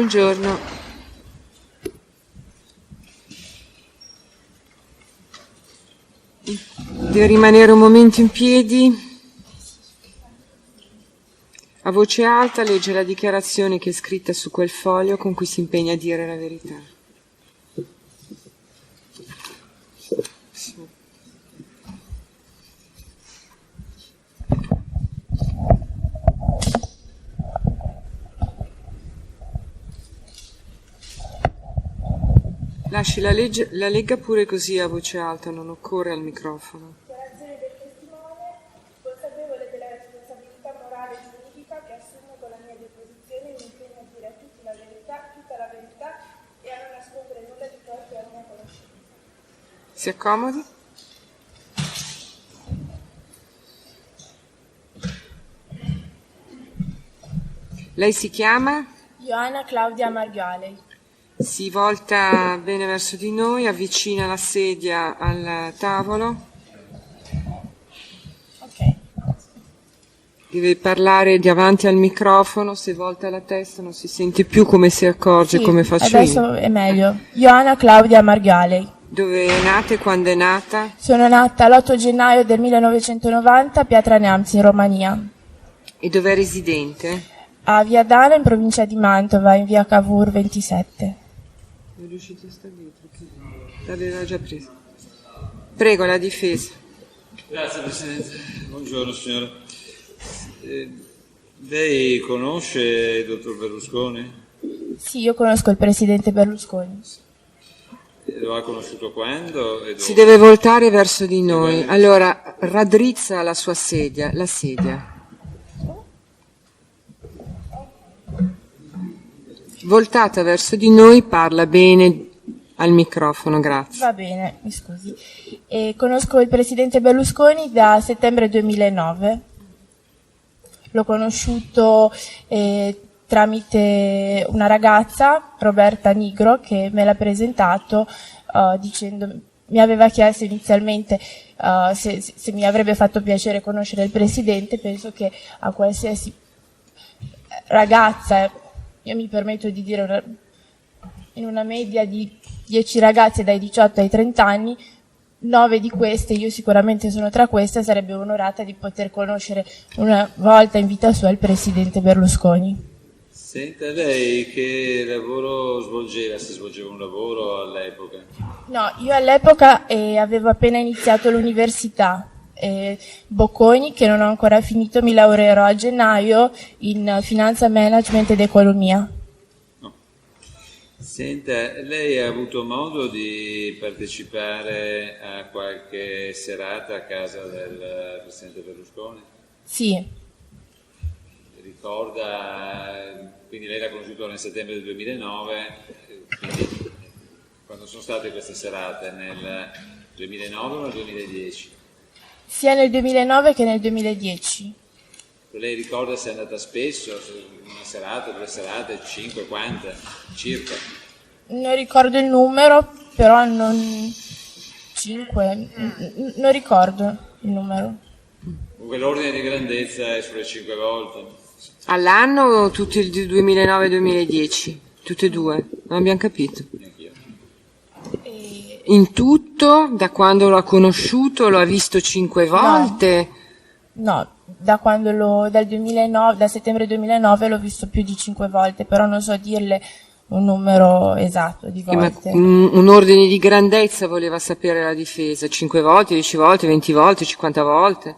Buongiorno. Devo rimanere un momento in piedi. A voce alta legge la dichiarazione che è scritta su quel foglio con cui si impegna a dire la verità. Lasci la legga pure così a voce alta, non occorre al microfono. Dichiarazione del testimone, consapevole della responsabilità morale e giuridica che assumo con la mia deposizione, mi impegno a dire a tutti la verità, tutta la verità e a non nascondere nulla di proprio alla mia conoscenza. Si accomodi. Lei si chiama? Ioana Claudia Marghialei. Si volta bene verso di noi, avvicina la sedia al tavolo. Ok. Deve parlare davanti al microfono, se volta la testa non si sente più, come si accorge, Sì, come faccio adesso io. è meglio. Ioana Claudia Marghialei. Dove è nata e quando è nata? Sono nata l'8 gennaio del 1990 a Piatra Neamzi, in Romania. E dove è residente? A Via Dana, in provincia di Mantova, in via Cavour 27. Non è riuscito a stare dietro, l'aveva già presa. Prego, la difesa. Grazie Presidente. Buongiorno signora. Lei conosce il dottor Berlusconi? Sì, io conosco il presidente Berlusconi. Lo ha conosciuto quando? E dove? Si deve voltare verso di noi. Allora, raddrizza la sua sedia, la sedia. Voltata verso di noi, parla bene al microfono, grazie. Va bene, mi scusi. Conosco il presidente Berlusconi da settembre 2009. L'ho conosciuto tramite una ragazza, Roberta Nigro, che me l'ha presentato dicendo, mi aveva chiesto inizialmente se mi avrebbe fatto piacere conoscere il presidente. Penso che a qualsiasi ragazza, io mi permetto di dire in una media di 10 ragazze dai 18 ai 30 anni, 9 di queste, io sicuramente sono tra queste, sarebbe onorata di poter conoscere una volta in vita sua il presidente Berlusconi. Senta, lei che lavoro svolgeva? Se svolgeva un lavoro all'epoca? No, io all'epoca avevo appena iniziato l'università. Bocconi, che non ho ancora finito, mi laureerò a gennaio in finanza, management ed economia. No. Senta, lei ha avuto modo di partecipare a qualche serata a casa del Presidente Berlusconi? Sì, Ricorda, quindi lei l'ha conosciuto nel settembre del 2009, quindi quando sono state queste serate? Nel 2009 o nel 2010? sia nel 2009 che nel 2010. Lei ricorda se è andata spesso, una serata, 2 serate, 5, quante, circa? Non ricordo il numero, però non 5, non ricordo il numero. Comunque l'ordine di grandezza è sulle 5 volte. All'anno o tutti il 2009-2010? Tutte e due? Non abbiamo capito. Neanch'io. In tutto, da quando l'ha conosciuto, lo ha visto 5 volte? No, dal 2009, da settembre 2009 l'ho visto più di 5 volte, però non so dirle un numero esatto di Ma volte. un ordine di grandezza voleva sapere la difesa. 5 volte, 10 volte, 20 volte, 50 volte?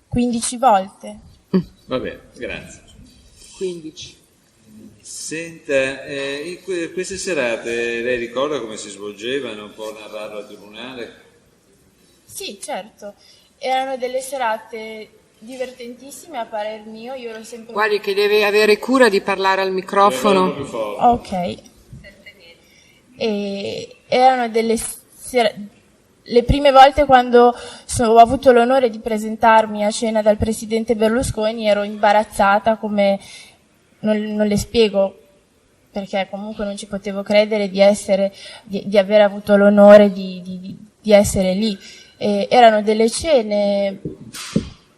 15 volte. Va bene, grazie. 15. Senta, queste serate lei ricorda come si svolgevano? Può narrarlo al tribunale? Sì, certo. Erano delle serate divertentissime a parer mio, io ero sempre... Guardi che deve avere cura di parlare al microfono. Più forte. Ok. E erano le prime volte quando ho avuto l'onore di presentarmi a cena dal presidente Berlusconi, ero imbarazzata, come non le spiego, perché comunque non ci potevo credere di aver avuto l'onore di essere lì. Erano delle cene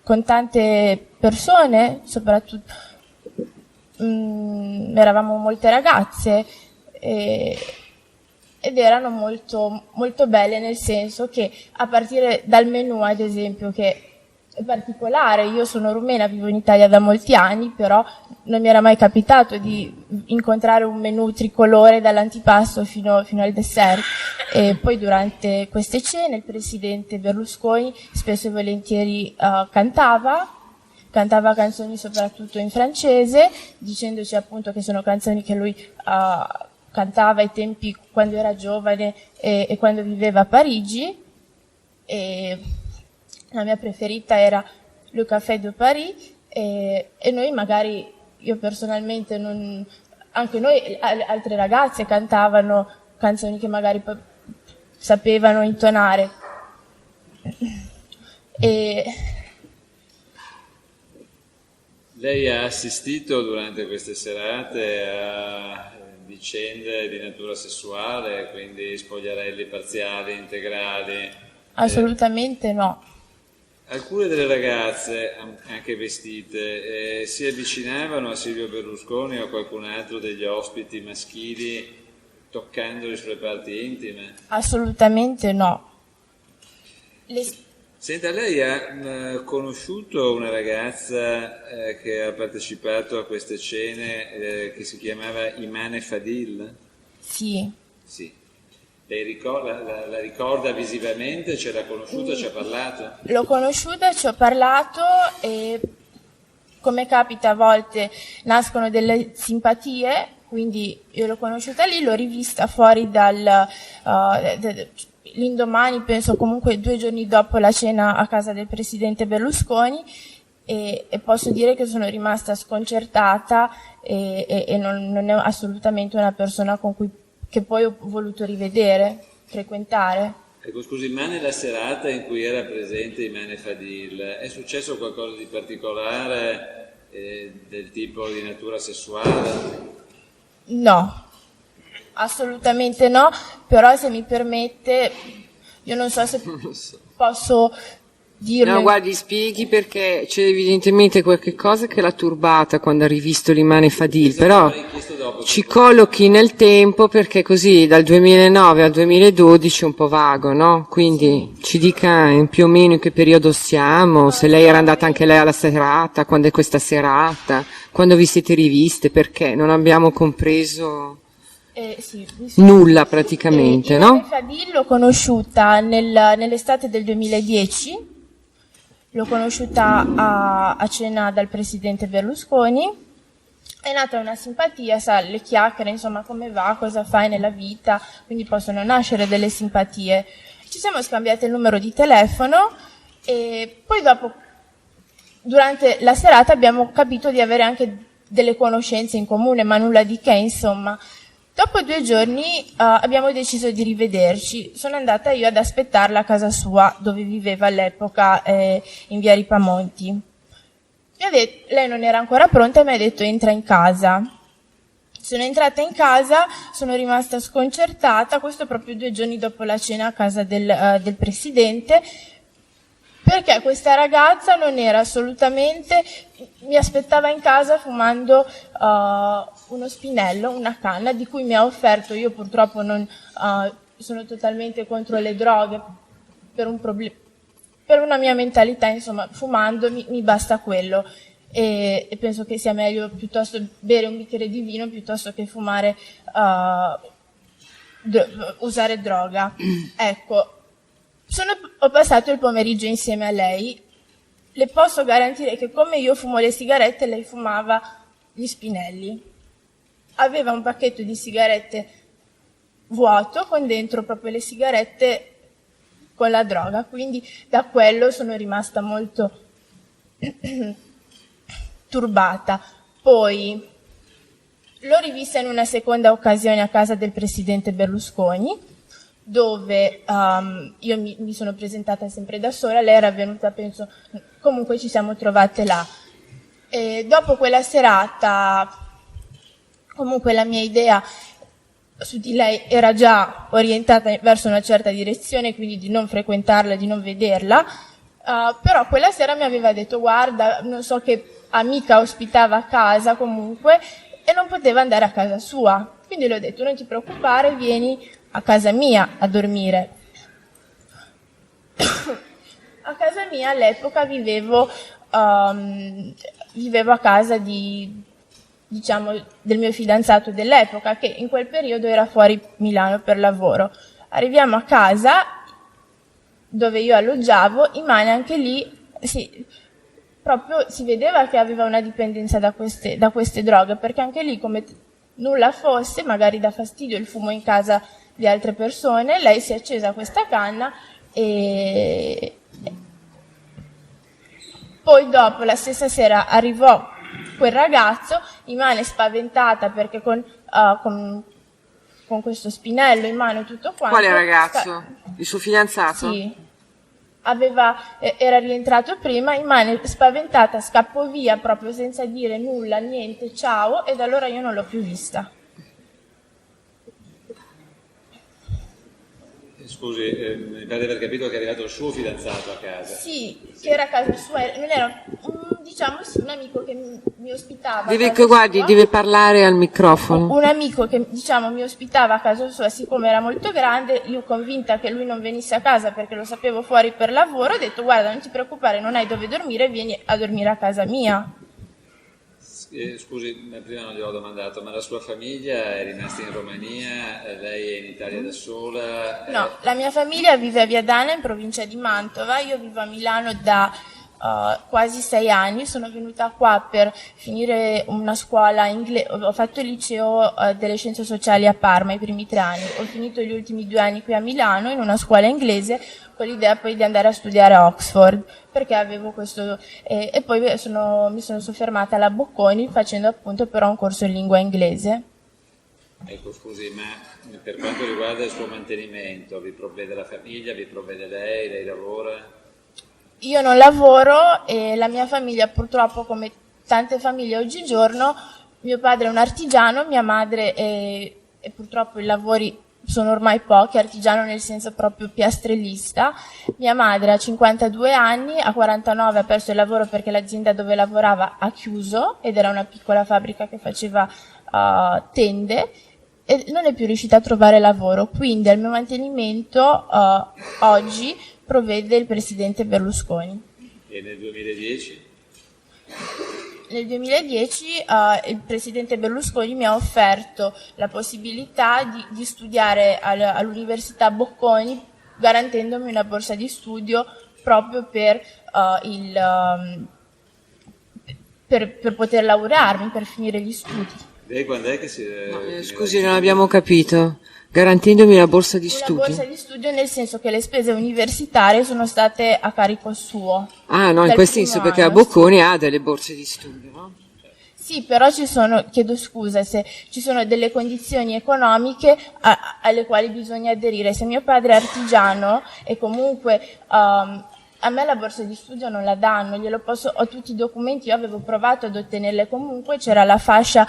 con tante persone, soprattutto eravamo molte ragazze ed erano molto, molto belle, nel senso che a partire dal menù, ad esempio, che è particolare, io sono rumena, vivo in Italia da molti anni, però non mi era mai capitato di incontrare un menù tricolore dall'antipasto fino al dessert. E poi durante queste cene il presidente Berlusconi spesso e volentieri cantava canzoni soprattutto in francese, dicendoci appunto che sono canzoni che lui cantava ai tempi quando era giovane e quando viveva a Parigi. E la mia preferita era Le Café de Paris, e noi magari, io personalmente anche noi altre ragazze cantavano canzoni che magari sapevano intonare. Lei ha assistito durante queste serate a vicende di natura sessuale, quindi spogliarelli parziali, integrali? Assolutamente no. Alcune delle ragazze, anche vestite, si avvicinavano a Silvio Berlusconi o a qualcun altro degli ospiti maschili toccandoli sulle parti intime? Assolutamente no. Senta, lei ha conosciuto una ragazza che ha partecipato a queste cene che si chiamava Imane Fadil? Sì. Sì. Lei la ricorda visivamente? Ce l'ha conosciuta, ci ha parlato? L'ho conosciuta, ci ho parlato e, come capita a volte, nascono delle simpatie, quindi io l'ho conosciuta lì, l'ho rivista fuori l'indomani, penso comunque 2 giorni dopo la cena a casa del presidente Berlusconi, e posso dire che sono rimasta sconcertata e non è assolutamente una persona che poi ho voluto rivedere, frequentare. Ecco, scusi, ma nella serata in cui era presente Imane Fadil è successo qualcosa di particolare del tipo di natura sessuale? No, assolutamente no, però se mi permette, io non so se posso dirlo. No, guardi, spieghi, perché c'è evidentemente qualche cosa che l'ha turbata quando ha rivisto l'Imane Fadil, però ci collochi nel tempo, perché così dal 2009 al 2012 è un po' vago, no? Quindi ci dica più o meno in che periodo siamo, se lei era andata anche lei alla serata, quando è questa serata, quando vi siete riviste, perché non abbiamo compreso sì, nulla praticamente, no? Imane Fadil l'ho conosciuta nell'estate del 2010. L'ho conosciuta a cena dal presidente Berlusconi, è nata una simpatia, sa, le chiacchiere, insomma, come va, cosa fai nella vita, quindi possono nascere delle simpatie. Ci siamo scambiate il numero di telefono e poi dopo, durante la serata, abbiamo capito di avere anche delle conoscenze in comune, ma nulla di che, insomma. Dopo 2 giorni abbiamo deciso di rivederci. Sono andata io ad aspettarla a casa sua, dove viveva all'epoca, in via Ripamonti. Lei non era ancora pronta e mi ha detto: entra in casa. Sono entrata in casa, sono rimasta sconcertata, questo proprio 2 giorni dopo la cena a casa del presidente, perché questa ragazza non era assolutamente, mi aspettava in casa fumando uno spinello, una canna, di cui mi ha offerto. Io purtroppo non sono totalmente contro le droghe, per una mia mentalità, insomma, fumando mi basta quello, e penso che sia meglio piuttosto bere un bicchiere di vino piuttosto che fumare, usare droga. Ecco. Ho passato il pomeriggio insieme a lei. Le posso garantire che come io fumo le sigarette, lei fumava gli spinelli. Aveva un pacchetto di sigarette vuoto con dentro proprio le sigarette con la droga, quindi da quello sono rimasta molto turbata. Poi l'ho rivista in una seconda occasione a casa del presidente Berlusconi, dove io mi sono presentata sempre da sola, lei era venuta, penso, comunque ci siamo trovate là. E dopo quella serata, comunque la mia idea su di lei era già orientata verso una certa direzione, quindi di non frequentarla, di non vederla, però quella sera mi aveva detto: guarda, non so che amica ospitava a casa comunque e non poteva andare a casa sua. Quindi le ho detto: non ti preoccupare, vieni a casa mia a dormire. A casa mia all'epoca vivevo a casa del mio fidanzato dell'epoca, che in quel periodo era fuori Milano per lavoro. Arriviamo a casa dove io alloggiavo, Imane anche lì proprio si vedeva che aveva una dipendenza da queste droghe, perché anche lì, come nulla fosse, magari dà fastidio il fumo in casa di altre persone, lei si è accesa questa canna e poi dopo, la stessa sera, arrivò quel ragazzo, Imane spaventata perché con questo spinello in mano e tutto quanto. Quale ragazzo? Il suo fidanzato? Sì. Era rientrato prima, Imane spaventata scappò via proprio senza dire nulla, niente, ciao, e da allora io non l'ho più vista. Scusi, mi pare di aver capito che è arrivato il suo fidanzato a casa. Sì, che era a casa sua, non era un amico che mi ospitava. Deve parlare al microfono. Un amico che mi ospitava a casa sua, siccome era molto grande, io convinta che lui non venisse a casa perché lo sapevo fuori per lavoro, ho detto: guarda, non ti preoccupare, non hai dove dormire, vieni a dormire a casa mia. Scusi, prima non gliel'ho domandato, ma la sua famiglia è rimasta in Romania, lei è in Italia da sola? No, la mia famiglia vive a Viadana, in provincia di Mantova, io vivo a Milano da quasi 6 anni, sono venuta qua per finire una scuola inglese, ho fatto il liceo delle scienze sociali a Parma i primi 3 anni, ho finito gli ultimi 2 anni qui a Milano in una scuola inglese con l'idea poi di andare a studiare a Oxford, perché avevo questo, e poi mi sono soffermata alla Bocconi facendo appunto però un corso in lingua inglese. Ecco, scusi, ma per quanto riguarda il suo mantenimento, vi provvede la famiglia, vi provvede lei lavora? Io non lavoro e la mia famiglia purtroppo, come tante famiglie oggigiorno, mio padre è un artigiano, mia madre e purtroppo i lavori sono ormai pochi, artigiano nel senso proprio piastrellista. Mia madre ha 52 anni, a 49 ha perso il lavoro perché l'azienda dove lavorava ha chiuso ed era una piccola fabbrica che faceva tende e non è più riuscita a trovare lavoro, quindi al mio mantenimento oggi provvede il presidente Berlusconi. E nel 2010? Nel 2010 il presidente Berlusconi mi ha offerto la possibilità di studiare all'Università Bocconi, garantendomi una borsa di studio proprio per poter laurearmi, per finire gli studi. Lei quando è che si... Scusi, non abbiamo capito. Garantendomi la borsa di studio? Una borsa di studio nel senso che le spese universitarie sono state a carico suo. Ah no, in quel senso, perché la Bocconi ha delle borse di studio, no? Sì, però chiedo scusa, se ci sono delle condizioni economiche alle quali bisogna aderire. Se mio padre è artigiano e comunque a me la borsa di studio non la danno, ho tutti i documenti, io avevo provato ad ottenerle comunque, c'era la fascia.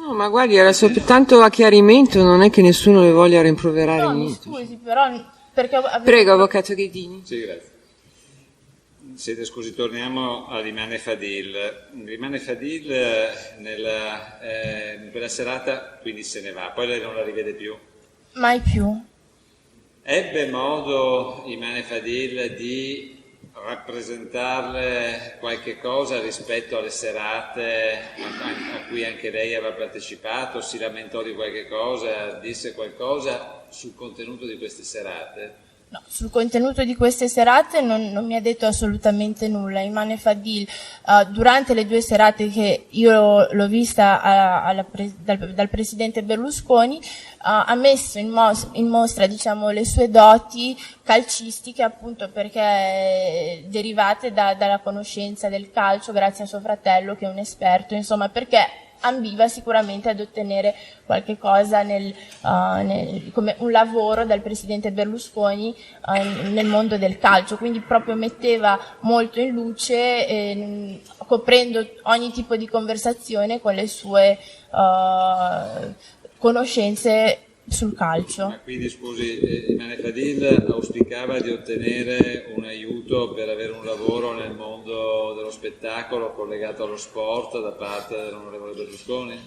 No, ma guardi, era soltanto a chiarimento, non è che nessuno le voglia rimproverare No, mi niente. scusi, però perché Prego, avvocato Ghedini. Sì, grazie. Senti, scusi, torniamo a Imane Fadil. Imane Fadil in quella serata quindi se ne va, poi lei non la rivede più? Mai più. Ebbe modo Imane Fadil di rappresentarle qualche cosa rispetto alle serate a cui anche lei aveva partecipato? Si lamentò di qualche cosa? Disse qualcosa sul contenuto di queste serate? No, sul contenuto di queste serate non mi ha detto assolutamente nulla. Imane Fadil, durante le 2 serate che io l'ho vista dal presidente Berlusconi, ha messo in mostra, diciamo, le sue doti calcistiche, appunto perché derivate dalla conoscenza del calcio grazie a suo fratello che è un esperto, insomma, perché ambiva sicuramente ad ottenere qualche cosa come un lavoro dal presidente Berlusconi nel mondo del calcio, quindi proprio metteva molto in luce, coprendo ogni tipo di conversazione con le sue conoscenze sul calcio. Ma quindi scusi, Imane Fadil auspicava di ottenere un aiuto per avere un lavoro nel mondo dello spettacolo collegato allo sport da parte dell'onorevole Berlusconi?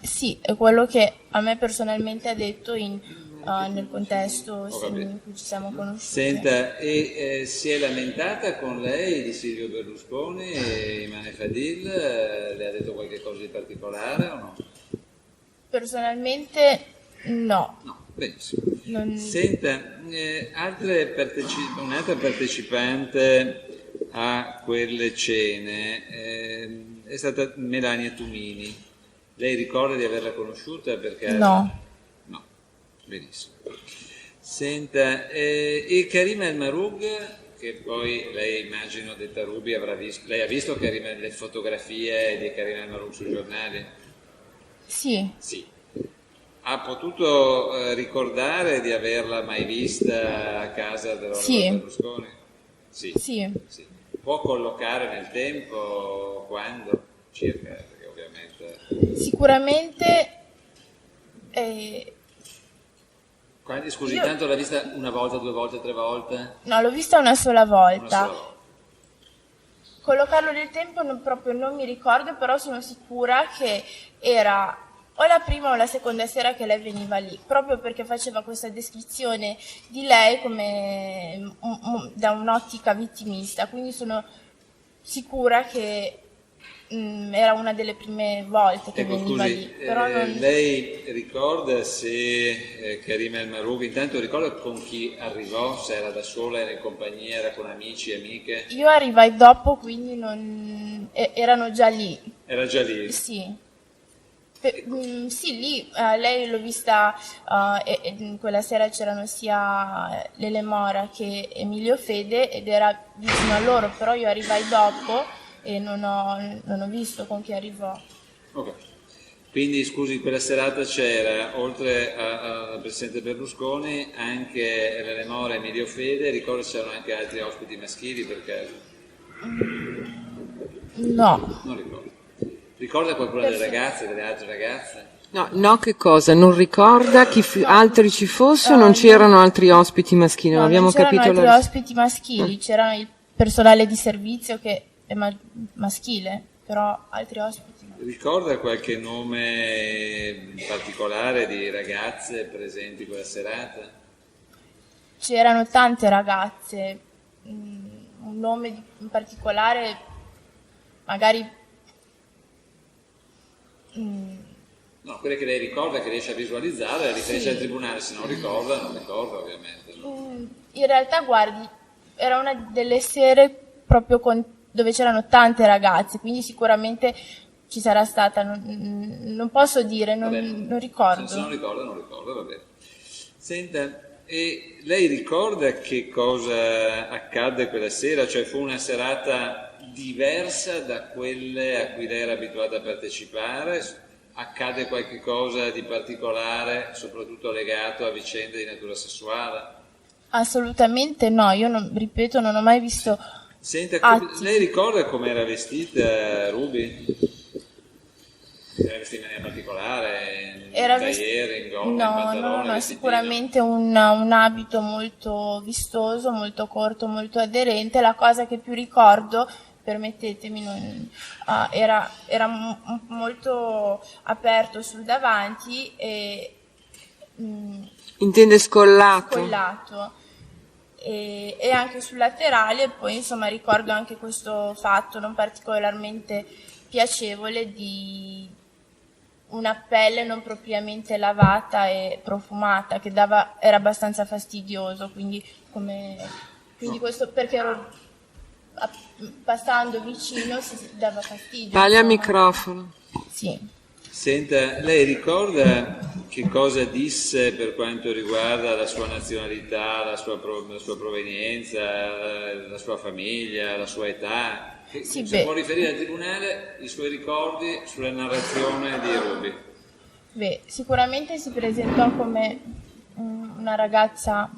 Sì, è quello che a me personalmente ha detto nel contesto in cui ci siamo conosciuti. Senta, si è lamentata con lei di Silvio Berlusconi e Imane Fadil? Le ha detto qualche cosa di particolare o no? Personalmente no. No, benissimo. Non- Senta, un'altra partecipante a quelle cene è stata Melania Tumini. Lei ricorda di averla conosciuta? Perché... No. No, benissimo. Senta, e Karima El Marug, che poi lei, immagino, detta Rubi, avrà visto... Lei ha visto le fotografie di Karima El Marug sui giornali? Sì, Sì. Ha potuto ricordare di averla mai vista a casa dell'onorevole Berlusconi? Sì. sì. Sì. Può collocare nel tempo quando? Circa, perché ovviamente... Sicuramente Scusi, Io- tanto l'ha vista una volta, 2 volte, 3 volte? no, l'ho vista una sola Una volta. sola volta. Collocarlo nel tempo proprio non mi ricordo, però sono sicura che era o la prima o la seconda sera che lei veniva lì, proprio perché faceva questa descrizione di lei come da un'ottica vittimista, quindi sono sicura che era una delle prime volte che Ecco, veniva scusi, lì. Però lei ricorda se Karima El Marug, intanto ricorda con chi arrivò, se era da sola, era in compagnia, era con amici, amiche? Io arrivai dopo, quindi erano già lì. Era già lì? Sì. Sì, lì lei l'ho vista, quella sera c'erano sia Lele Mora che Emilio Fede ed era vicino a loro, però io arrivai dopo e non ho visto con chi arrivò. Ok. Quindi, scusi, quella serata c'era, oltre al presidente Berlusconi, anche Lele Mora e Emilio Fede, ricordo se c'erano anche altri ospiti maschili, perché No, non ricordo. Ricorda qualcuna delle ragazze, delle altre ragazze? No, che cosa? Non ricorda altri ci fossero o non c'erano altri ospiti maschili? Non no, abbiamo non c'erano capito altri la... ospiti maschili, c'era il personale di servizio che è maschile, però altri ospiti no. Ricorda qualche nome particolare di ragazze presenti quella serata? C'erano tante ragazze, un nome in particolare, magari No, quelle che lei ricorda, che riesce a visualizzare, le riferisce al tribunale, se non ricorda, non ricorda ovviamente. No? in realtà, guardi, era una delle sere proprio dove c'erano tante ragazze, quindi sicuramente ci sarà stata, non posso dire, non ricordo. Se non ricorda, non ricorda, va bene. Senta, e lei ricorda che cosa accadde quella sera? Cioè fu una serata diversa da quelle a cui lei era abituata a partecipare? Accade qualche cosa di particolare, soprattutto legato a vicende di natura sessuale? Assolutamente no, io ripeto, non ho mai visto Senta, atti. lei ricorda come era vestita Ruby? Era vestita in maniera particolare, in tailleur, in gonna, in pantalone? No, sicuramente un abito molto vistoso, molto corto, molto aderente. La cosa che più ricordo, permettetemi, era molto aperto sul davanti e Intende scollato? scollato. E anche sul laterale, e poi insomma ricordo anche questo fatto non particolarmente piacevole di una pelle non propriamente lavata e profumata che era abbastanza fastidioso, quindi questo perché passando vicino si dava fastidio. Parli al insomma. microfono. Sì. Senta, lei ricorda che cosa disse per quanto riguarda la sua nazionalità, la sua provenienza, la sua famiglia, la sua età? Sì, Se può riferire al tribunale i suoi ricordi sulla narrazione di Ruby? Beh, sicuramente si presentò come una ragazza.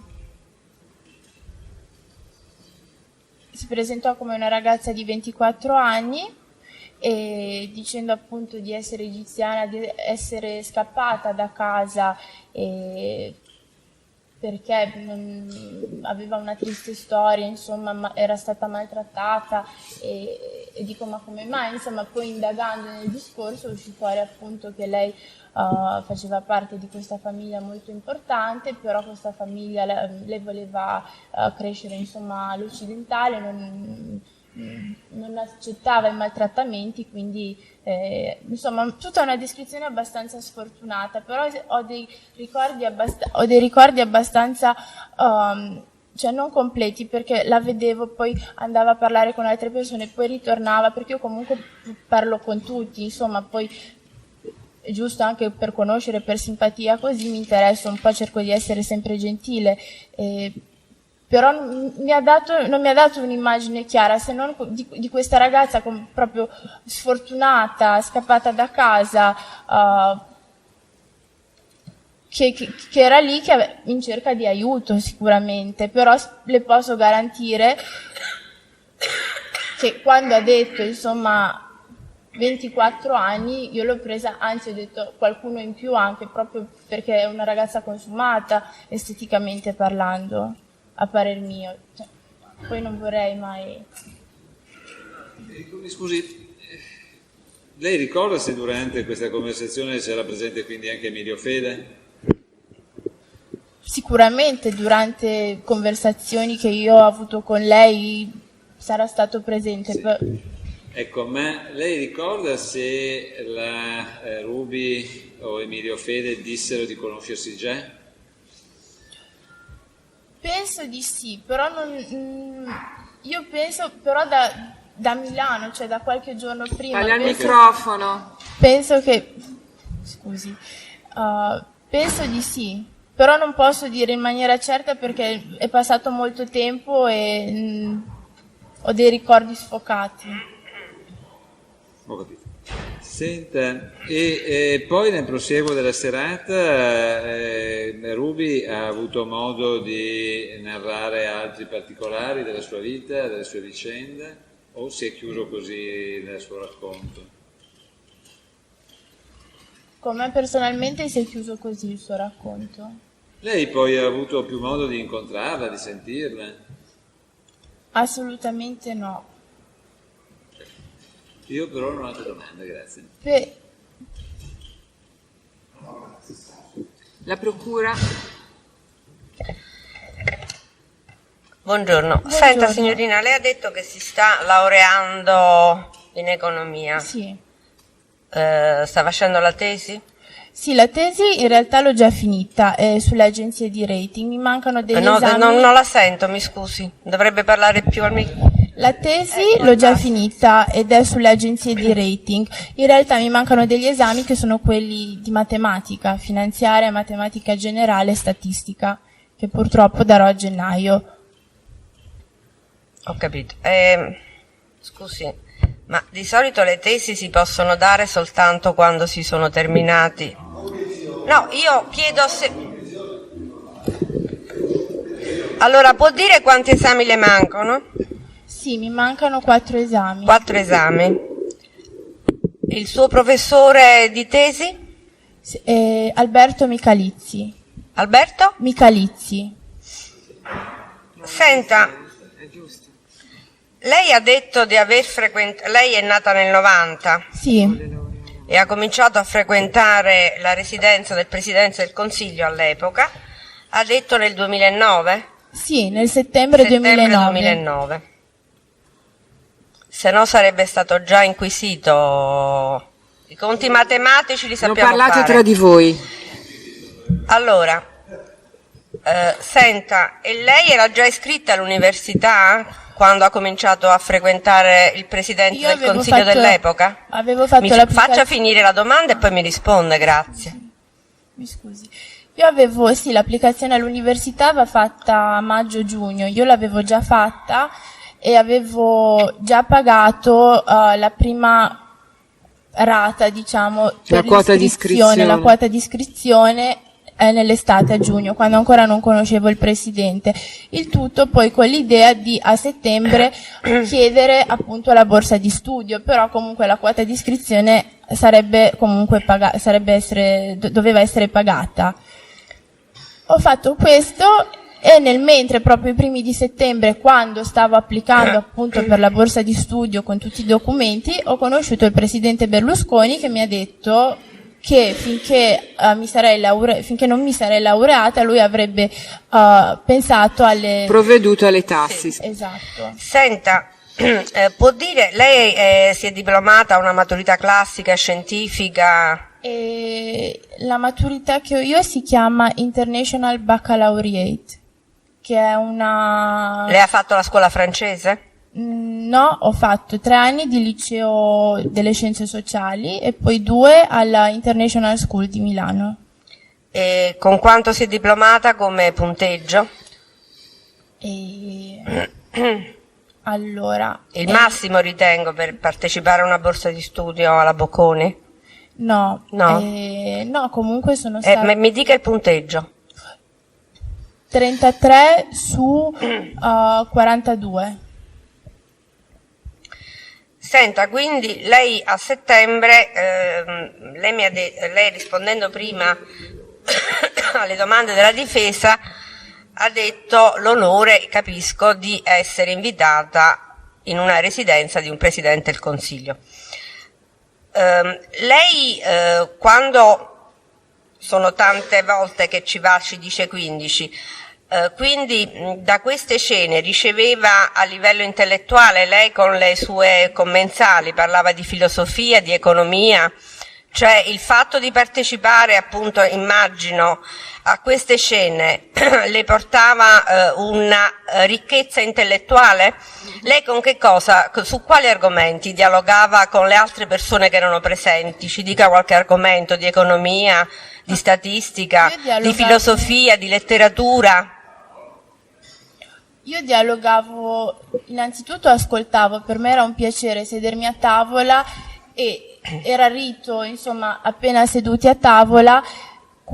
Si presentò come una ragazza di 24 anni e dicendo appunto di essere egiziana, di essere scappata da casa perché aveva una triste storia, insomma, era stata maltrattata e dico ma come mai? Insomma, poi indagando nel discorso uscì fuori appunto che lei faceva parte di questa famiglia molto importante, però questa famiglia lei voleva crescere insomma all'occidentale, non accettava i maltrattamenti, quindi insomma tutta una descrizione abbastanza sfortunata, però ho dei ricordi abbastanza cioè non completi, perché la vedevo, poi andava a parlare con altre persone, poi ritornava, perché io comunque parlo con tutti, insomma, poi è giusto anche per conoscere, per simpatia, così mi interesso un po', cerco di essere sempre gentile, però non mi ha dato un'immagine chiara, se non di questa ragazza proprio sfortunata, scappata da casa, che era lì in cerca di aiuto sicuramente, però le posso garantire che quando ha detto insomma 24 anni io l'ho presa, anzi ho detto qualcuno in più, anche proprio perché è una ragazza consumata esteticamente parlando, a parer mio, cioè, poi non vorrei mai... Mi scusi, lei ricorda se durante questa conversazione c'era presente quindi anche Emilio Fede? Sicuramente durante conversazioni che io ho avuto con lei sarà stato presente. Sì. Ecco, ma lei ricorda se la Ruby o Emilio Fede dissero di conoscersi già? Penso di sì, però io penso però da Milano, cioè da qualche giorno prima. Parli al microfono. Penso che, scusi, penso di sì, però non posso dire in maniera certa perché è passato molto tempo e ho dei ricordi sfocati. Ho capito. Senta, e poi nel prosieguo della serata Ruby ha avuto modo di narrare altri particolari della sua vita, delle sue vicende, o si è chiuso così nel suo racconto? Con me personalmente si è chiuso così il suo racconto. Lei poi ha avuto più modo di incontrarla, di sentirla? Assolutamente no. Io però ho un'altra domanda, grazie. La procura? Buongiorno. Senta signorina, lei ha detto che si sta laureando in economia. Sì. Sta facendo la tesi? Sì, la tesi in realtà l'ho già finita sulle agenzie di rating, mi mancano degli esami. Non la sento, mi scusi, dovrebbe parlare più al microfono. La tesi l'ho già finita ed è sulle agenzie di rating. In realtà mi mancano degli esami che sono quelli di matematica finanziaria, matematica generale e statistica, che purtroppo darò a gennaio. Ho capito. Scusi, ma di solito le tesi si possono dare soltanto quando si sono terminati? No, io chiedo se... Allora, può dire quanti esami le mancano? Sì, mi mancano 4 esami. 4 esami. Il suo professore di tesi? Alberto Michalizzi. Alberto? Michalizzi. Senta, lei ha detto di aver frequentato, lei è nata nel 90? Sì. E ha cominciato a frequentare la residenza del Presidente del Consiglio all'epoca, ha detto nel 2009? Sì, nel settembre 2009. Se no sarebbe stato già inquisito. I conti matematici li sappiamo Non parlate fare. tra di voi. Allora, senta, e lei era già iscritta all'università quando ha cominciato a frequentare il Presidente del Consiglio dell'epoca? Avevo fatto Faccia finire la domanda e poi mi risponde, grazie. Mi scusi. Io avevo, sì, l'applicazione all'università va fatta a maggio-giugno, io l'avevo già fatta e avevo già pagato la prima rata, diciamo, per la quota di iscrizione. La quota di iscrizione nell'estate, a giugno, quando ancora non conoscevo il presidente. Il tutto poi con l'idea di a settembre chiedere appunto la borsa di studio, però comunque la quota di iscrizione sarebbe comunque doveva essere pagata. Ho fatto questo e nel mentre, proprio i primi di settembre, quando stavo applicando appunto per la borsa di studio con tutti i documenti, ho conosciuto il presidente Berlusconi, che mi ha detto che finché non mi sarei laureata, lui avrebbe pensato provveduto alle tassi. Sì, esatto. Senta, può dire, lei si è diplomata a una maturità classica, scientifica? E la maturità che ho io si chiama International Baccalaureate, che è una... Lei ha fatto la scuola francese? No, ho fatto 3 anni di liceo delle scienze sociali e poi 2 alla International School di Milano. E con quanto si è diplomata come punteggio? Allora... Il massimo, ritengo, per partecipare a una borsa di studio alla Bocconi? No, no, comunque sono stata... Mi dica il punteggio. 33 su 42. Senta, quindi lei a settembre, lei rispondendo prima alle domande della difesa, ha detto l'onore, capisco, di essere invitata in una residenza di un Presidente del Consiglio. Lei, quando sono tante volte che ci va, ci dice 15, quindi da queste scene riceveva a livello intellettuale, lei con le sue commensali parlava di filosofia, di economia, cioè il fatto di partecipare, appunto, immagino, a queste scene le portava una ricchezza intellettuale? Lei con che cosa, su quali argomenti dialogava con le altre persone che erano presenti? Ci dica qualche argomento di economia, di statistica, di filosofia, di letteratura? Io dialogavo, innanzitutto ascoltavo, per me era un piacere sedermi a tavola e era rito, insomma, appena seduti a tavola,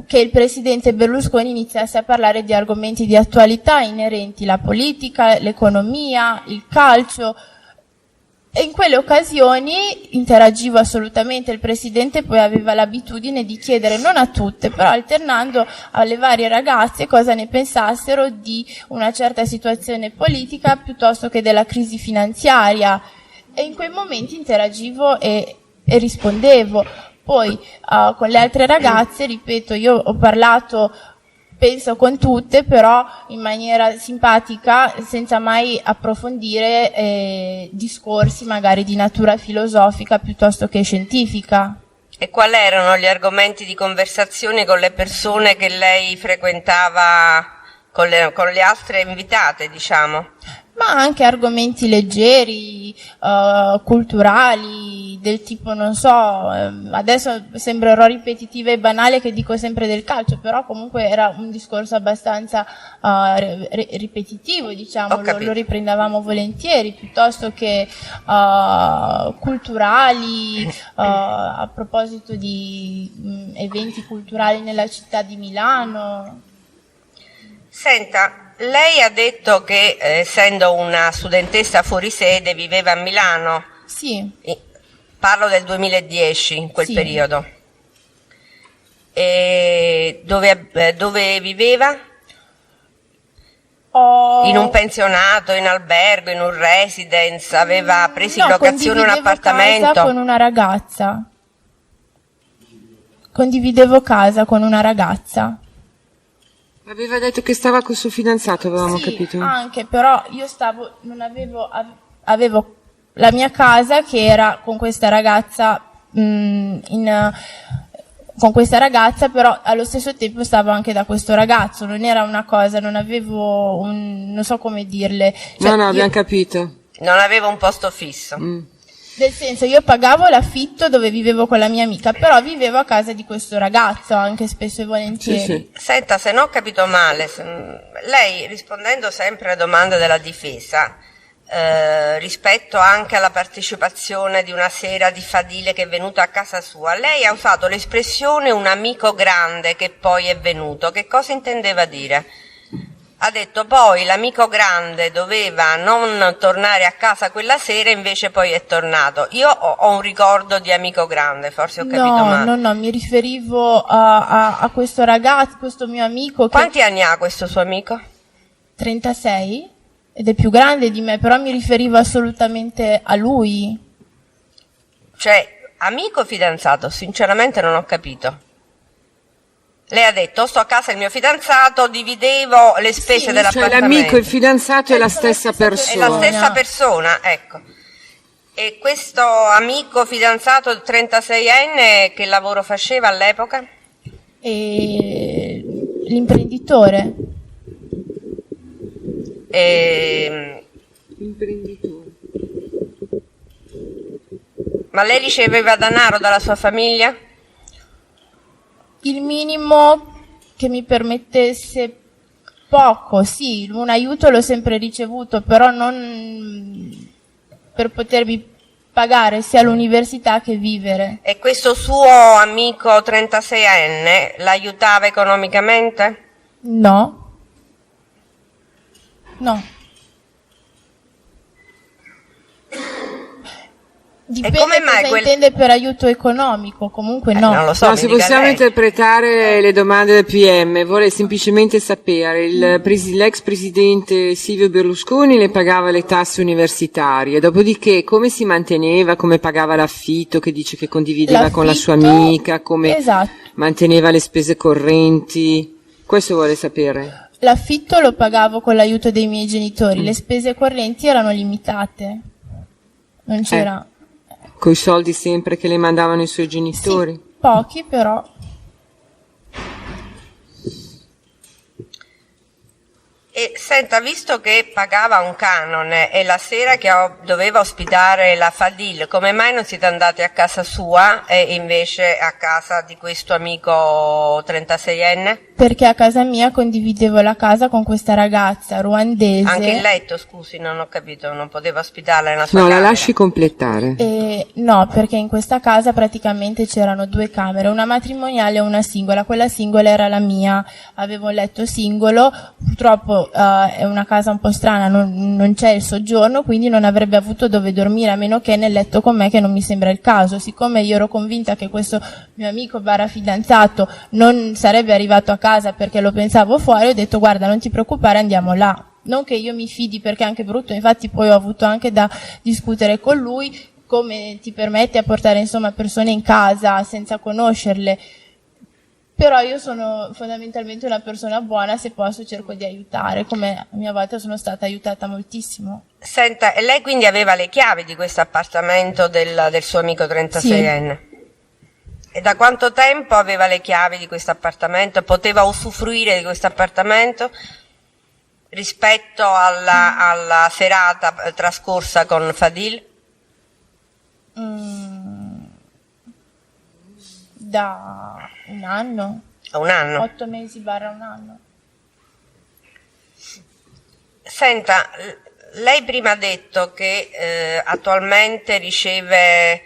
che il presidente Berlusconi iniziasse a parlare di argomenti di attualità inerenti alla politica, l'economia, il calcio, e in quelle occasioni interagivo assolutamente. Il presidente poi aveva l'abitudine di chiedere, non a tutte, però alternando alle varie ragazze cosa ne pensassero di una certa situazione politica piuttosto che della crisi finanziaria, e in quei momenti interagivo e rispondevo. Poi con le altre ragazze, ripeto, io ho parlato, penso con tutte, però in maniera simpatica, senza mai approfondire discorsi magari di natura filosofica piuttosto che scientifica. E quali erano gli argomenti di conversazione con le persone che lei frequentava, con le altre invitate, diciamo? Ma anche argomenti leggeri, culturali, del tipo, non so, adesso sembrerò ripetitiva e banale che dico sempre del calcio, però comunque era un discorso abbastanza ripetitivo, diciamo, lo riprendevamo volentieri, piuttosto che culturali, a proposito di eventi culturali nella città di Milano. Senta, lei ha detto che essendo una studentessa fuori sede viveva a Milano. Sì. Parlo del 2010, in quel sì. periodo. E dove viveva? In un pensionato, in albergo, in un residence? Aveva preso in locazione un appartamento? Casa con una ragazza. Condividevo casa con una ragazza. Aveva detto che stava col suo fidanzato, avevamo capito. Anche, però io avevo la mia casa che era con questa ragazza, con questa ragazza, però allo stesso tempo stavo anche da questo ragazzo, non era una cosa, non avevo non so come dirle. Cioè, no, abbiamo capito. Non avevo un posto fisso. Nel senso, io pagavo l'affitto dove vivevo con la mia amica, però vivevo a casa di questo ragazzo, anche spesso e volentieri. Sì. Senta, se non ho capito male, lei, rispondendo sempre alle domande della difesa, rispetto anche alla partecipazione di una sera di Fadile che è venuto a casa sua. Lei ha usato l'espressione un amico grande che poi è venuto. Che cosa intendeva dire? Ha detto poi l'amico grande doveva non tornare a casa quella sera, invece poi è tornato. Io ho un ricordo di amico grande, forse ho capito male. No, mi riferivo a questo ragazzo, questo mio amico. Quanti anni ha questo suo amico? 36, ed è più grande di me, però mi riferivo assolutamente a lui. Cioè, amico o fidanzato? Sinceramente non ho capito. Lei ha detto, sto a casa del mio fidanzato, dividevo le spese dell'appartamento. Cioè l'amico e il fidanzato è la stessa persona. È la stessa persona, ecco. E questo amico fidanzato 36enne che lavoro faceva all'epoca? L'imprenditore. Imprenditore. Ma lei riceveva denaro dalla sua famiglia? Il minimo che mi permettesse, poco, sì, un aiuto l'ho sempre ricevuto, però non per potermi pagare sia l'università che vivere. E questo suo amico 36enne l'aiutava economicamente? No. Dipende come mai cosa intende per aiuto economico, comunque no. Non lo so, No, mi se dica possiamo lei. interpretare le domande del PM, vuole semplicemente sapere, l'ex presidente Silvio Berlusconi le pagava le tasse universitarie, dopodiché come si manteneva, come pagava l'affitto, che dice che condivideva con la sua amica, come Esatto. manteneva le spese correnti, questo vuole sapere. L'affitto lo pagavo con l'aiuto dei miei genitori, le spese correnti erano limitate, non c'era. Coi soldi sempre che le mandavano i suoi genitori? Sì, pochi però. E senta, visto che pagava un canone e la sera che doveva ospitare la Fadil, come mai non siete andati a casa sua e invece a casa di questo amico 36enne? Perché a casa mia condividevo la casa con questa ragazza ruandese. Anche il letto, scusi, non ho capito, non poteva ospitarla nella sua No, la camera? lasci completare. No, perché in questa casa praticamente c'erano due camere, una matrimoniale e una singola. Quella singola era la mia, avevo un letto singolo, purtroppo è una casa un po' strana, non c'è il soggiorno, quindi non avrebbe avuto dove dormire, a meno che nel letto con me, che non mi sembra il caso. Siccome io ero convinta che questo mio amico barra fidanzato non sarebbe arrivato a casa perché lo pensavo fuori, ho detto guarda, non ti preoccupare, andiamo là. Non che io mi fidi, perché è anche brutto, infatti poi ho avuto anche da discutere con lui, come ti permette a portare insomma persone in casa senza conoscerle. Però io sono fondamentalmente una persona buona, se posso cerco di aiutare, come a mia volta sono stata aiutata moltissimo. Senta, e lei quindi aveva le chiavi di questo appartamento del suo amico 36enne? Sì. E da quanto tempo aveva le chiavi di questo appartamento? Poteva usufruire di questo appartamento rispetto alla serata trascorsa con Fadil? Da un anno. 8 mesi barra un anno. Senta, lei prima ha detto che attualmente riceve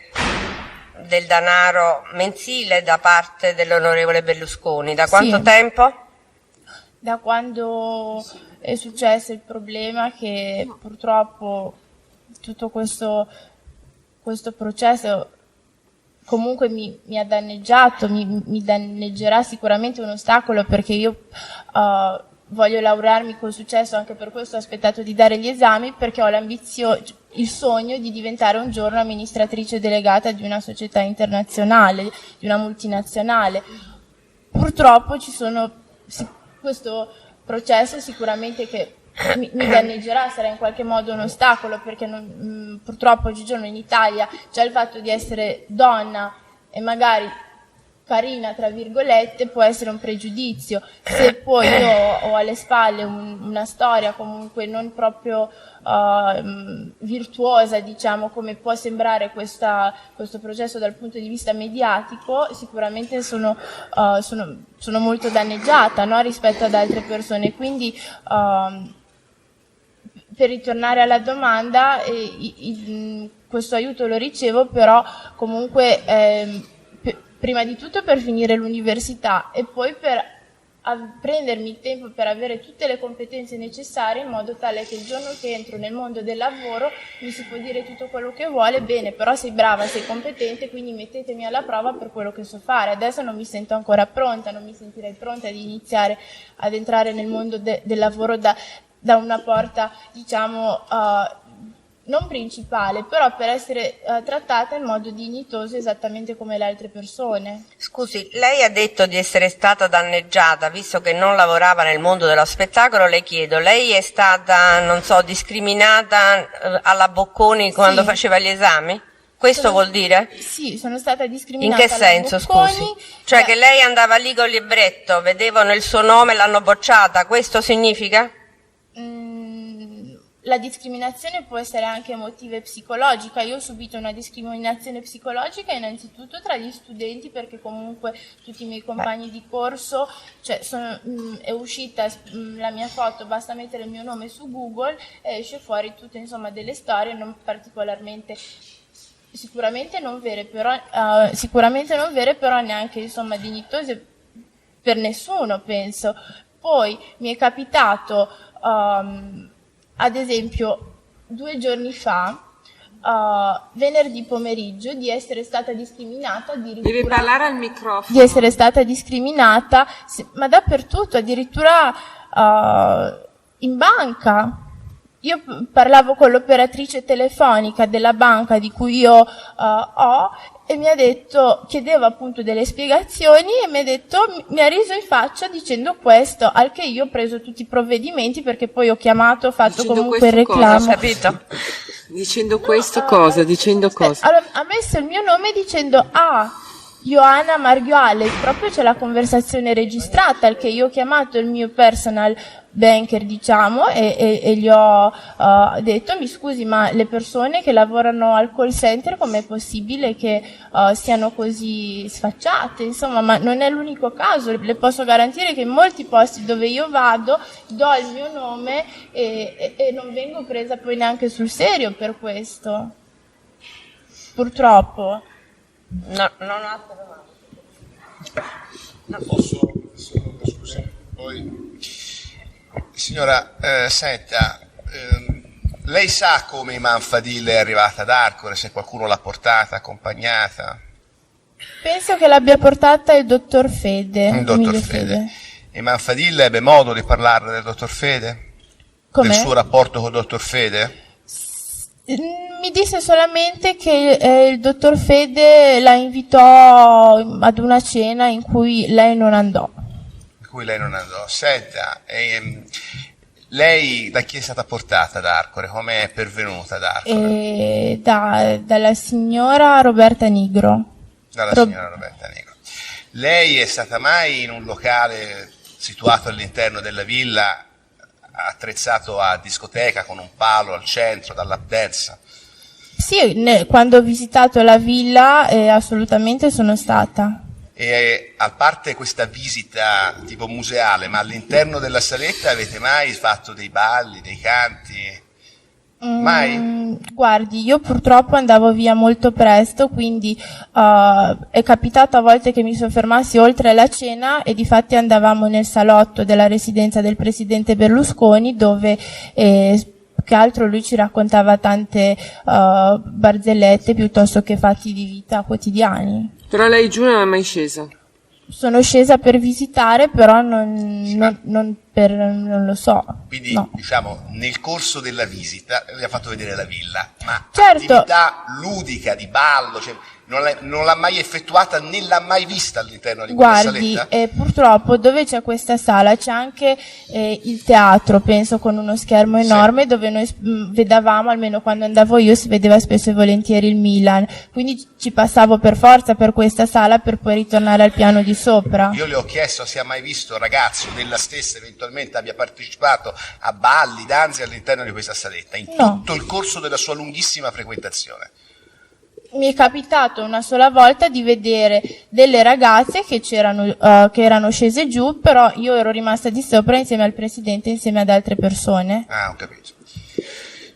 del denaro mensile da parte dell'onorevole Berlusconi. Da quanto tempo? Da quando è successo il problema che purtroppo tutto questo processo comunque mi ha danneggiato, mi danneggerà sicuramente un ostacolo, perché io voglio laurearmi con successo, anche per questo ho aspettato di dare gli esami, perché ho il sogno di diventare un giorno amministratrice delegata di una società internazionale, di una multinazionale. Purtroppo questo processo sicuramente che mi danneggerà, sarà in qualche modo un ostacolo, perché purtroppo oggigiorno in Italia già il fatto di essere donna e magari carina tra virgolette può essere un pregiudizio. Se poi io ho alle spalle una storia comunque non proprio virtuosa, diciamo, come può sembrare questo processo dal punto di vista mediatico, sicuramente sono molto danneggiata, no, rispetto ad altre persone. Quindi per ritornare alla domanda, questo aiuto lo ricevo, però comunque prima di tutto per finire l'università e poi per prendermi il tempo per avere tutte le competenze necessarie in modo tale che il giorno che entro nel mondo del lavoro mi si può dire tutto quello che vuole, bene, però sei brava, sei competente, quindi mettetemi alla prova per quello che so fare. Adesso non mi sento ancora pronta, non mi sentirei pronta di iniziare ad entrare nel mondo del lavoro da una porta, diciamo, non principale, però per essere trattata in modo dignitoso esattamente come le altre persone. Scusi, lei ha detto di essere stata danneggiata, visto che non lavorava nel mondo dello spettacolo, le chiedo, lei è stata, non so, discriminata alla Bocconi quando faceva gli esami? Questo vuol dire? Sì, sono stata discriminata. In che senso, Bocconi, scusi? Cioè che lei andava lì col libretto, vedevano il suo nome e l'hanno bocciata, questo significa? La discriminazione può essere anche emotiva e psicologica. Io ho subito una discriminazione psicologica innanzitutto tra gli studenti, perché comunque tutti i miei compagni di corso, cioè è uscita la mia foto, basta mettere il mio nome su Google e esce fuori tutte, insomma, delle storie non particolarmente, sicuramente non vere, però neanche, insomma, dignitose per nessuno, penso. Poi mi è capitato ad esempio 2 giorni fa, venerdì pomeriggio, di essere stata discriminata addirittura. Devi parlare al microfono. Di essere stata discriminata, ma dappertutto, addirittura in banca. Io parlavo con l'operatrice telefonica della banca di cui io ho, e mi ha detto, chiedevo appunto delle spiegazioni e mi ha detto, mi ha riso in faccia dicendo questo, al che io ho preso tutti i provvedimenti, perché poi ho chiamato, ho fatto Dicendo comunque il questo reclamo. cosa? Capito? Dicendo questo cosa? Dicendo cosa? Allora, ha messo il mio nome dicendo, Ioana Margioale, proprio c'è la conversazione registrata, al che io ho chiamato il mio personal banker, diciamo, e gli ho detto, mi scusi, ma le persone che lavorano al call center, com'è possibile che siano così sfacciate? Insomma, ma non è l'unico caso, le posso garantire che in molti posti dove io vado do il mio nome e non vengo presa poi neanche sul serio per questo, purtroppo. No, non ho altre domande. Posso, scusi, poi. Signora, senta, lei sa come Iman Fadil è arrivata ad Arcore, se qualcuno l'ha portata, accompagnata? Penso che l'abbia portata il dottor Fede. Il dottor Emilio Fede. Iman Fadil ebbe modo di parlarle del dottor Fede? Com'è? Del suo rapporto col dottor Fede? Mi disse solamente che il dottor Fede la invitò ad una cena in cui lei non andò. In cui lei non andò. Senta, lei da chi è stata portata ad Arcore? Come è pervenuta ad Arcore? Dalla signora Roberta Nigro. Dalla signora Roberta Nigro. Lei è stata mai in un locale situato all'interno della villa, attrezzato a discoteca con un palo al centro, dall'lap dance? Sì, quando ho visitato la villa assolutamente sono stata. E a parte questa visita tipo museale, ma all'interno della saletta avete mai fatto dei balli, dei canti? Mai? Guardi, io purtroppo andavo via molto presto, quindi è capitato a volte che mi soffermassi oltre la cena e difatti andavamo nel salotto della residenza del presidente Berlusconi, dove che altro lui ci raccontava tante barzellette piuttosto che fatti di vita quotidiani. Però lei giù non è mai scesa. Sono scesa per visitare, però non lo so. Quindi, no. diciamo, nel corso della visita le ha fatto vedere la villa, ma Certo. attività ludica, di ballo, cioè, non l'ha mai effettuata né l'ha mai vista all'interno di quella Guardi, saletta? purtroppo dove c'è questa sala c'è anche il teatro, penso, con uno schermo enorme, dove noi vedavamo, almeno quando andavo io, si vedeva spesso e volentieri il Milan, quindi ci passavo per forza per questa sala per poi ritornare al piano di sopra. Io le ho chiesto se ha mai visto ragazzo della stessa eventualmente abbia partecipato a balli, danze all'interno di questa saletta, in tutto il corso della sua lunghissima frequentazione. Mi è capitato una sola volta di vedere delle ragazze che erano scese giù, però io ero rimasta di sopra insieme al presidente, insieme ad altre persone. Ah, ho capito.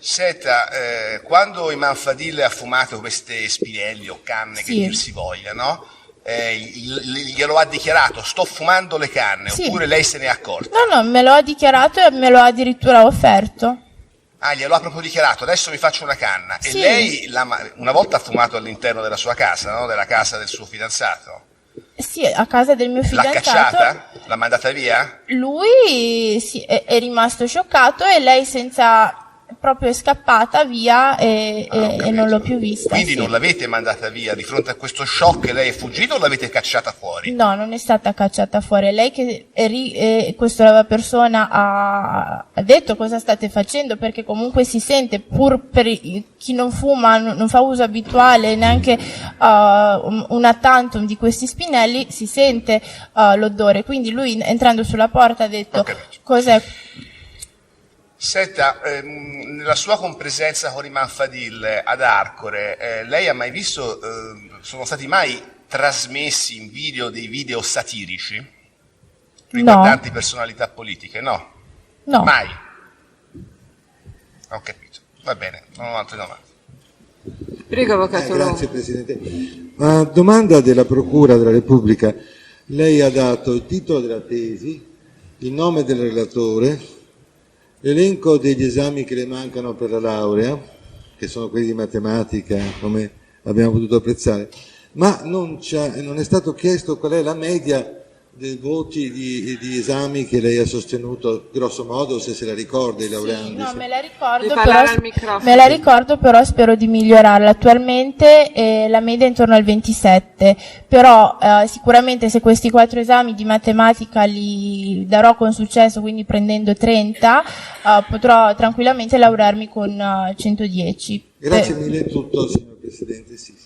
Senta, quando Imam Fadil ha fumato queste spinelli o canne, che Sì. dir si voglia, no? Glielo ha dichiarato, sto fumando le canne, Sì. oppure lei se ne è accorta? No, me lo ha dichiarato e me lo ha addirittura offerto. Ah, glielo ha proprio dichiarato, adesso mi faccio una canna. Sì. E lei una volta ha fumato all'interno della sua casa, no? Della casa del suo fidanzato. Sì, a casa del mio L'ha fidanzato. cacciata? L'ha mandata via? Lui sì, è rimasto scioccato e lei proprio è scappata via e non l'ho più vista. Quindi sì. non l'avete mandata via di fronte a questo shock e lei è fuggita o l'avete cacciata fuori? No, non è stata cacciata fuori. È lei che questa persona ha detto cosa state facendo, perché comunque si sente, pur per chi non fuma, non fa uso abituale neanche una tantum di questi spinelli, si sente l'odore. Quindi lui entrando sulla porta ha detto Ho capito. cos'è. Senta, nella sua compresenza con Imam Fadil ad Arcore, lei ha mai visto, sono stati mai trasmessi in video dei video satirici riguardanti personalità politiche? No? No. Mai? Ho capito. Va bene, non ho altre domande. Prego, Avvocato Longo. Grazie Presidente. A domanda della Procura della Repubblica, lei ha dato il titolo della tesi, il nome del relatore, l'elenco degli esami che le mancano per la laurea, che sono quelli di matematica, come abbiamo potuto apprezzare, ma non è stato chiesto qual è la media dei voti di esami che lei ha sostenuto, grosso modo, se la ricorda, i laureandi. No, me Devi parlare al microfono. la ricordo, però spero di migliorarla. Attualmente la media è intorno al 27, però sicuramente se questi 4 esami di matematica li darò con successo, quindi prendendo 30, potrò tranquillamente laurearmi con 110. Grazie mille, tutto, signor Presidente. Sì.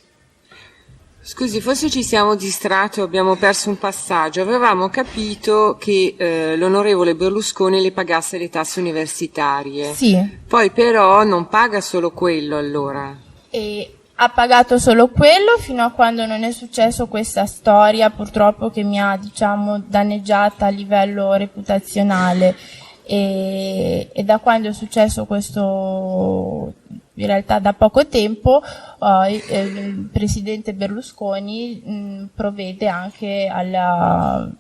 Scusi, forse ci siamo distratti o abbiamo perso un passaggio. Avevamo capito che l'onorevole Berlusconi le pagasse le tasse universitarie. Sì. Poi però non paga solo quello, allora. E ha pagato solo quello fino a quando non è successo questa storia, purtroppo, che mi ha, danneggiata a livello reputazionale. E da quando è successo questo, in realtà da poco tempo, il presidente Berlusconi provvede anche al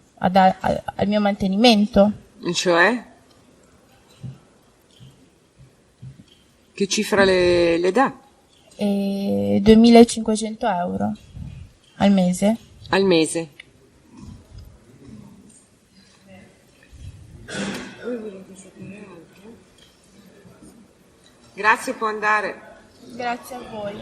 mio mantenimento. Cioè? Che cifra le dà? 2.500 euro al mese. Al mese? Grazie, può andare. Grazie a voi.